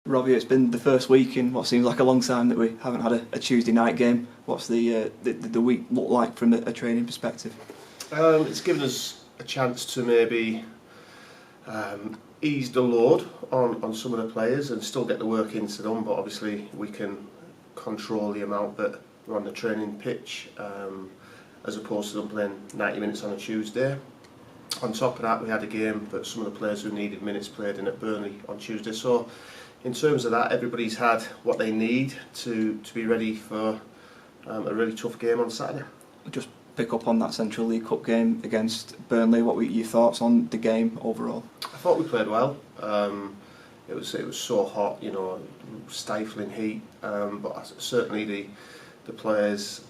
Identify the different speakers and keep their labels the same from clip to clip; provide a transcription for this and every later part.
Speaker 1: Robbie, it's been the first week in what seems like a long time that we haven't had a Tuesday night game. What's the week look like from a training perspective?
Speaker 2: It's given us a chance to maybe ease the load on some of the players and still get the work into them, but obviously we can control the amount that we're on the training pitch as opposed to them playing 90 minutes on a Tuesday. On top of that, we had a game that some of the players who needed minutes played in at Burnley on Tuesday. So in terms of that, everybody's had what they need to be ready for a really tough game on Saturday.
Speaker 1: Just pick up on that Central League Cup game against Burnley. What were your thoughts on the game overall?
Speaker 2: I thought we played well. It was so hot, stifling heat. But certainly the players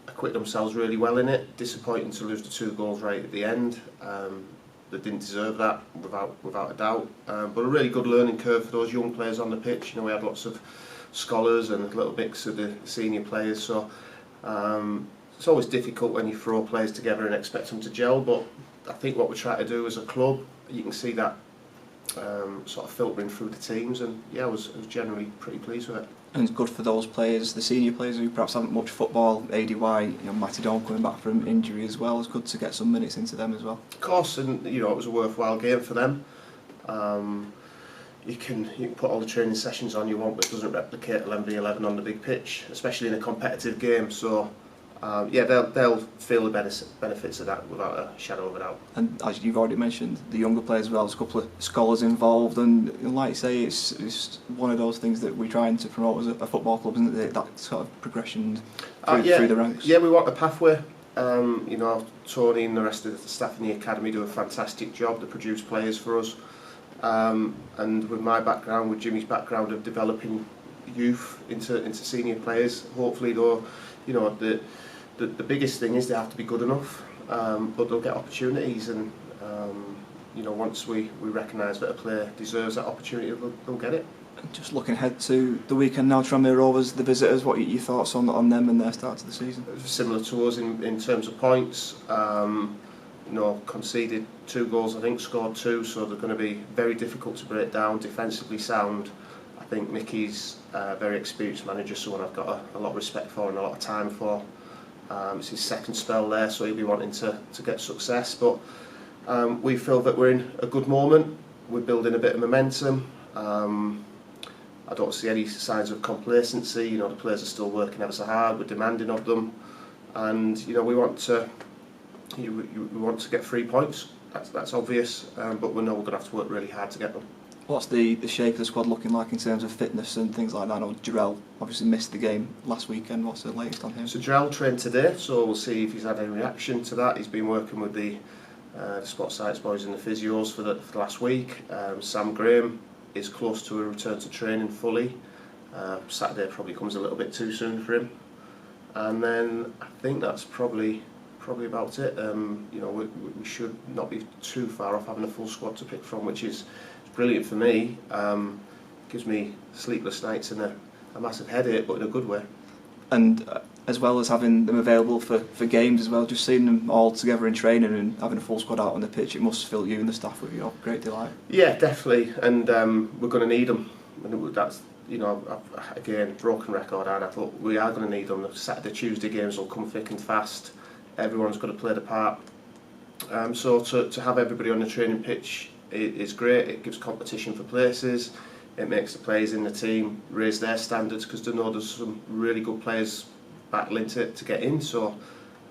Speaker 2: acquitted themselves really well in it. Disappointing to lose the 2 goals right at the end. They didn't deserve that without a doubt. But a really good learning curve for those young players on the pitch. We had lots of scholars and a little mix of the senior players. So it's always difficult when you throw players together and expect them to gel. But I think what we're trying to do as a club, you can see that sort of filtering through the teams. And yeah, I was generally pretty pleased with it.
Speaker 1: And it's good for those players, the senior players who perhaps haven't much football. ADY, Matty Dawn coming back from injury as well. It's good to get some minutes into them as well.
Speaker 2: Of course, and it was a worthwhile game for them. You can put all the training sessions on you want, but it doesn't replicate 11v11 on the big pitch, especially in a competitive game. So they'll feel the benefits of that without a shadow of a doubt. And
Speaker 1: as you've already mentioned, the younger players as well, there's a couple of scholars involved, and like you say, it's one of those things that we're trying to promote as a football club, isn't it? That sort of progression through the ranks.
Speaker 2: Yeah, we want a pathway. Tony and the rest of the staff in the academy do a fantastic job to produce players for us. And with my background, with Jimmy's background of developing youth into senior players, hopefully though, the biggest thing is they have to be good enough, but they'll get opportunities, and once we recognise that a player deserves that opportunity, they'll get it.
Speaker 1: Just looking ahead to the weekend now, Tranmere Rovers, the visitors, what are your thoughts on them and their start to the season?
Speaker 2: Similar to us in terms of points. Conceded 2 goals, I think, scored 2, so they're going to be very difficult to break down, defensively sound. I think Mickey's a very experienced manager, someone I've got a lot of respect for and a lot of time for. It's his second spell there, so he'll be wanting to get success. But we feel that we're in a good moment. We're building a bit of momentum. I don't see any signs of complacency. The players are still working ever so hard. We're demanding of them, and we want to get 3 points. That's obvious, but we know we're going to have to work really hard to get them.
Speaker 1: What's the shape of the squad looking like in terms of fitness and things like that? I know Jarrell obviously missed the game last weekend. What's the latest on him?
Speaker 2: So Jarrell trained today, so we'll see if he's had any reaction to that. He's been working with the Sport Science boys and the physios for the last week. Sam Graham is close to a return to training fully. Saturday probably comes a little bit too soon for him. And then I think that's probably about it. We should not be too far off having a full squad to pick from, which is brilliant for me. Gives me sleepless nights and a massive headache, but in a good way.
Speaker 1: And as well as having them available for games as well, just seeing them all together in training and having a full squad out on the pitch, it must fill you and the staff with your great delight.
Speaker 2: Yeah, definitely, and we're going to need them. And that's again, broken record, but we are going to need them. The Saturday, Tuesday games will come thick and fast. Everyone's got to play the part. So to have everybody on the training pitch is great. It gives competition for places. It makes the players in the team raise their standards because they know there's some really good players battling to get in. So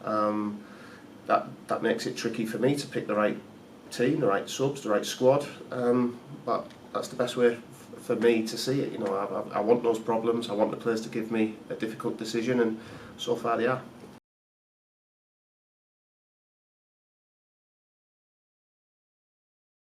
Speaker 2: that makes it tricky for me to pick the right team, the right subs, the right squad. But that's the best way for me to see it. I want those problems. I want the players to give me a difficult decision, and so far they are.